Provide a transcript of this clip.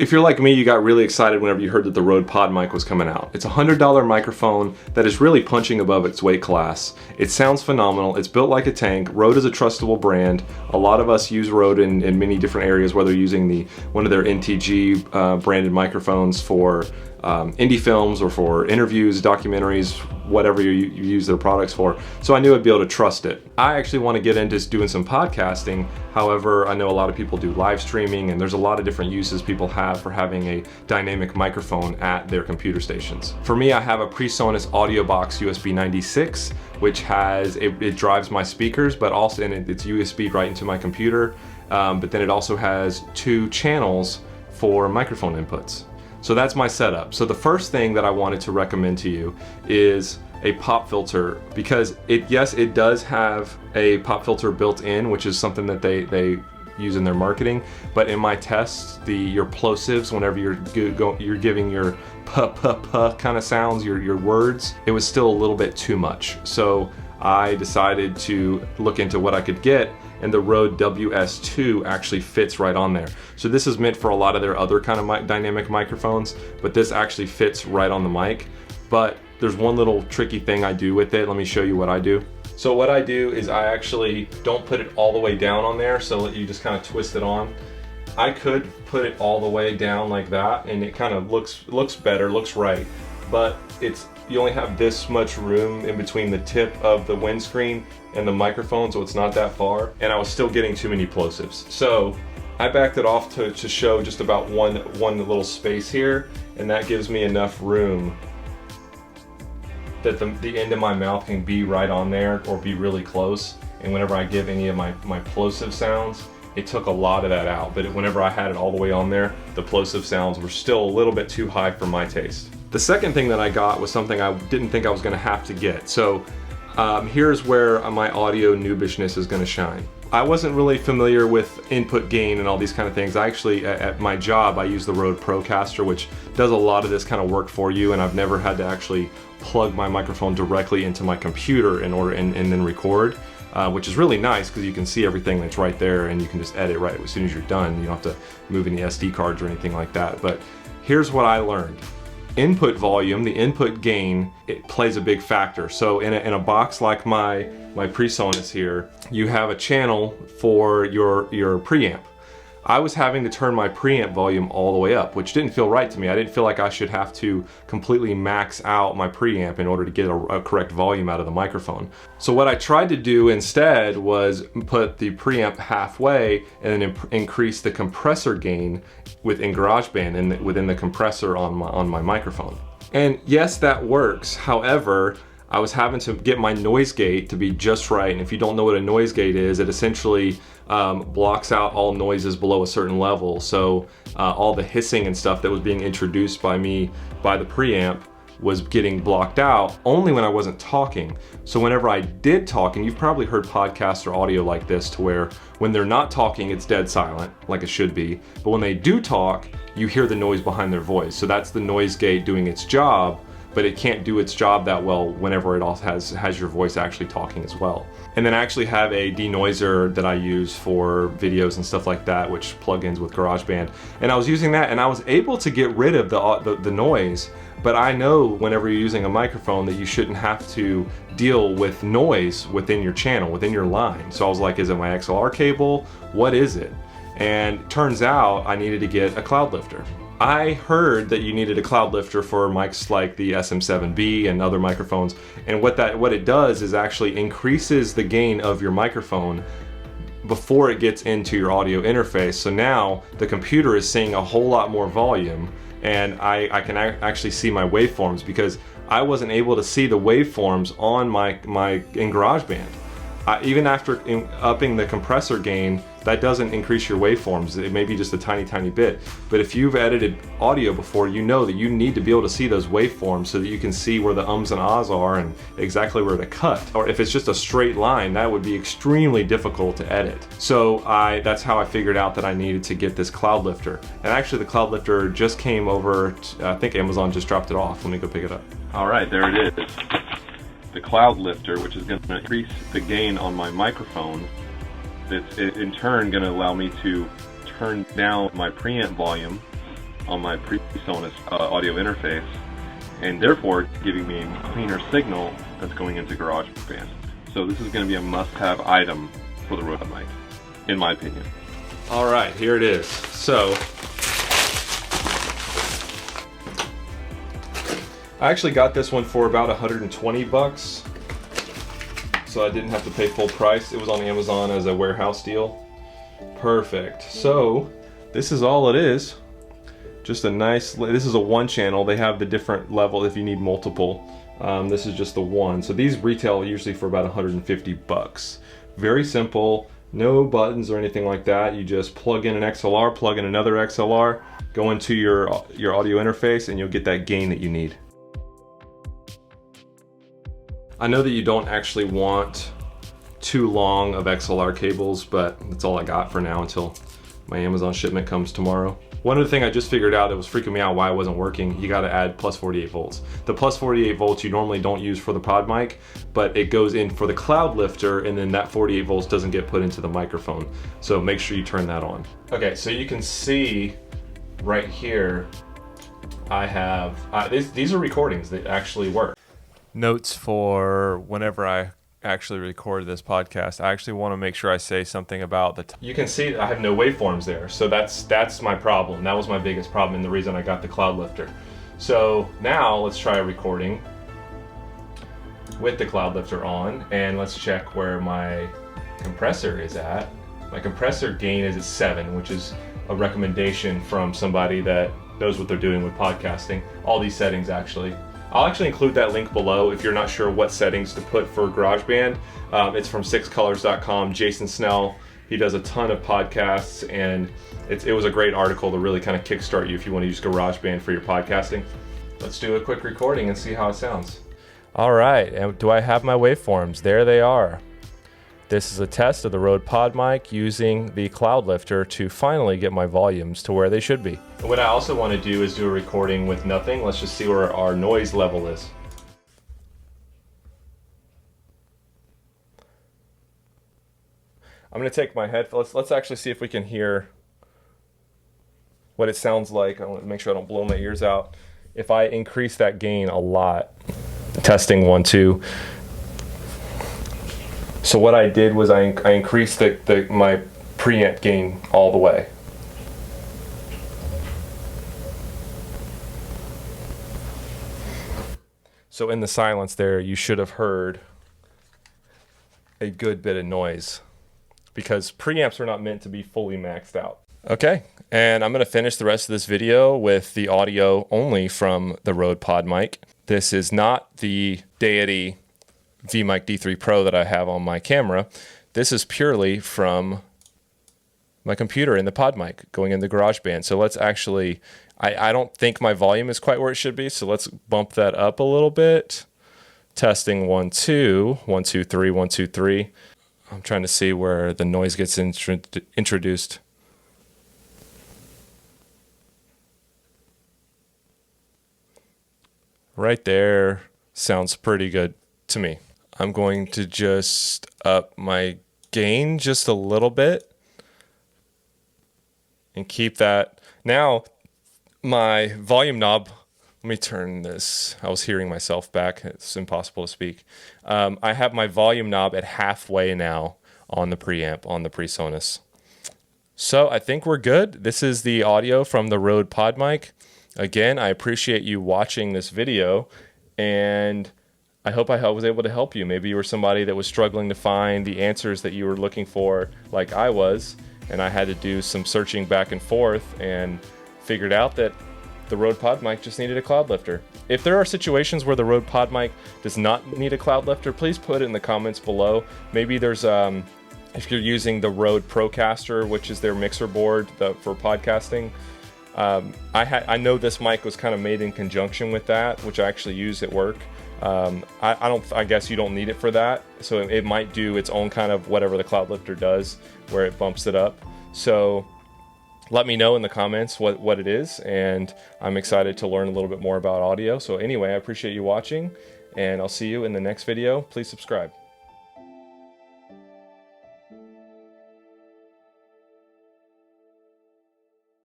If you're like me, you got really excited whenever you heard that the Rode Podmic was coming out. It's a $100 microphone that is really punching above its weight class. It sounds phenomenal. It's built like a tank. Rode is a trustable brand. A lot of us use Rode in many different areas, whether using one of their NTG branded microphones for indie films or for interviews, documentaries, whatever you use their products for. So I knew I'd be able to trust it. I actually want to get into doing some podcasting. However, I know a lot of people do live streaming, and there's a lot of different uses people have for having a dynamic microphone at their computer stations. For me, I have a PreSonus Audio Box USB 96, which has, it drives my speakers, but also, and it's USB right into my computer. But then it also has 2 channels for microphone inputs. So that's my setup. So the first thing that I wanted to recommend to you is a pop filter, because yes, it does have a pop filter built in, which is something that they use in their marketing. But in my tests, your plosives, whenever you're giving your puh kind of sounds, your words, it was still a little bit too much. So I decided to look into what I could get, and the Rode WS2 actually fits right on there. So this is meant for a lot of their other kind of dynamic microphones, but this actually fits right on the mic. But there's one little tricky thing I do with it. Let me show you what I do. So what I do is I actually don't put it all the way down on there, so you just kind of twist it on. I could put it all the way down like that, and it kind of looks better, looks right. But you only have this much room in between the tip of the windscreen and the microphone, so it's not that far, and I was still getting too many plosives. So I backed it off to show just about one little space here, and that gives me enough room that the end of my mouth can be right on there or be really close. And whenever I give any of my plosive sounds, it took a lot of that out. But whenever I had it all the way on there, the plosive sounds were still a little bit too high for my taste. The second thing that I got was something I didn't think I was gonna have to get. So here's where my audio noobishness is gonna shine. I wasn't really familiar with input gain and all these kind of things. I actually, at my job, I use the Rode Procaster, which does a lot of this kind of work for you, and I've never had to actually plug my microphone directly into my computer and then record, which is really nice because you can see everything that's right there, and you can just edit right as soon as you're done. You don't have to move any SD cards or anything like that. But here's what I learned. Input volume, the input gain, it plays a big factor. So in a box like my PreSonus here, you have a channel for your preamp. I was having to turn my preamp volume all the way up, which didn't feel right to me. I didn't feel like I should have to completely max out my preamp in order to get a correct volume out of the microphone. So what I tried to do instead was put the preamp halfway and then increase the compressor gain within GarageBand and within the compressor on my microphone. And yes, that works. However, I was having to get my noise gate to be just right. And if you don't know what a noise gate is, it essentially blocks out all noises below a certain level. So all the hissing and stuff that was being introduced by the preamp was getting blocked out only when I wasn't talking. So whenever I did talk, and you've probably heard podcasts or audio like this, to where when they're not talking, it's dead silent, like it should be. But when they do talk, you hear the noise behind their voice. So that's the noise gate doing its job, but it can't do its job that well whenever it also has your voice actually talking as well. And then I actually have a denoiser that I use for videos and stuff like that, which plugins with GarageBand. And I was using that, and I was able to get rid of the noise. But I know whenever you're using a microphone that you shouldn't have to deal with noise within your channel, within your line. So I was like, is it my XLR cable? What is it? And turns out I needed to get a Cloudlifter. I heard that you needed a Cloudlifter for mics like the SM7B and other microphones, and what it does is actually increases the gain of your microphone before it gets into your audio interface. So now the computer is seeing a whole lot more volume, and I can actually see my waveforms, because I wasn't able to see the waveforms on in GarageBand. Even after upping the compressor gain, that doesn't increase your waveforms. It may be just a tiny bit. But if you've edited audio before, you know that you need to be able to see those waveforms so that you can see where the ums and ahs are and exactly where to cut. Or if it's just a straight line, that would be extremely difficult to edit. So that's how I figured out that I needed to get this Cloudlifter. And actually the Cloudlifter just came over, I think Amazon just dropped it off. Let me go pick it up. All right, there it is. The Cloudlifter, which is going to increase the gain on my microphone. It's in turn going to allow me to turn down my preamp volume on my PreSonus audio interface, and therefore giving me a cleaner signal that's going into GarageBand. So this is going to be a must-have item for the Rode Podmic, in my opinion. All right, here it is. So I actually got this one for about 120 bucks. So I didn't have to pay full price. It was on Amazon as a warehouse deal. Perfect. So this is all it is. Just a nice, this is a one channel. They have the different level if you need multiple. This is just the one. So these retail usually for about 150 bucks. Very simple, no buttons or anything like that. You just plug in an XLR, plug in another XLR, go into your audio interface, and you'll get that gain that you need. I know that you don't actually want too long of XLR cables, but that's all I got for now until my Amazon shipment comes tomorrow. One other thing I just figured out that was freaking me out why it wasn't working, you gotta add plus 48 volts. The plus 48 volts you normally don't use for the Podmic, but it goes in for the Cloudlifter, and then that 48 volts doesn't get put into the microphone. So make sure you turn that on. Okay, so you can see right here, I have, these are recordings that actually work. Notes for whenever I actually record this podcast. I actually want to make sure I say something about the you can see I have no waveforms there, so that's my problem. That was my biggest problem and the reason I got the Cloudlifter. So now let's try a recording with the Cloudlifter on, and let's check where my compressor is at. My compressor gain is at 7, which is a recommendation from somebody that knows what they're doing with podcasting. All these settings actually. I'll actually include that link below if you're not sure what settings to put for GarageBand. It's from sixcolors.com. Jason Snell, he does a ton of podcasts, and it was a great article to really kind of kickstart you if you want to use GarageBand for your podcasting. Let's do a quick recording and see how it sounds. All right, and do I have my waveforms? There they are. This is a test of the Rode Podmic using the Cloudlifter to finally get my volumes to where they should be. And what I also want to do is do a recording with nothing. Let's just see where our noise level is. I'm going to take my headphones. Let's actually see if we can hear what it sounds like. I want to make sure I don't blow my ears out. If I increase that gain a lot, testing 1, 2. So what I did was I increased my preamp gain all the way. So in the silence there, you should have heard a good bit of noise because preamps are not meant to be fully maxed out. Okay, and I'm going to finish the rest of this video with the audio only from the Rode Podmic. This is not the Deity VMic D3 Pro that I have on my camera. This is purely from my computer in the Podmic going into GarageBand. So let's actually, I don't think my volume is quite where it should be, so let's bump that up a little bit. Testing 1, 2, 1, 2, 3, 1, 2, 3. I'm trying to see where the noise gets introduced. Right there sounds pretty good to me. I'm going to just up my gain just a little bit and keep that. Now my volume knob, let me turn this. I was hearing myself back. It's impossible to speak. I have my volume knob at halfway now on the preamp, on the PreSonus. So I think we're good. This is the audio from the Rode Podmic. Again, I appreciate you watching this video, and I hope I was able to help you. Maybe you were somebody that was struggling to find the answers that you were looking for like I was, and I had to do some searching back and forth and figured out that the Rode Podmic just needed a Cloudlifter. If there are situations where the Rode Podmic does not need a Cloudlifter, please put it in the comments below. Maybe there's, if you're using the Rode Procaster, which is their mixer board for podcasting, I know this mic was kind of made in conjunction with that, which I actually use at work. I guess you don't need it for that, so it might do its own kind of whatever the Cloudlifter does, where it bumps it up. So let me know in the comments what it is, and I'm excited to learn a little bit more about audio. So anyway, I appreciate you watching, and I'll see you in the next video. Please subscribe.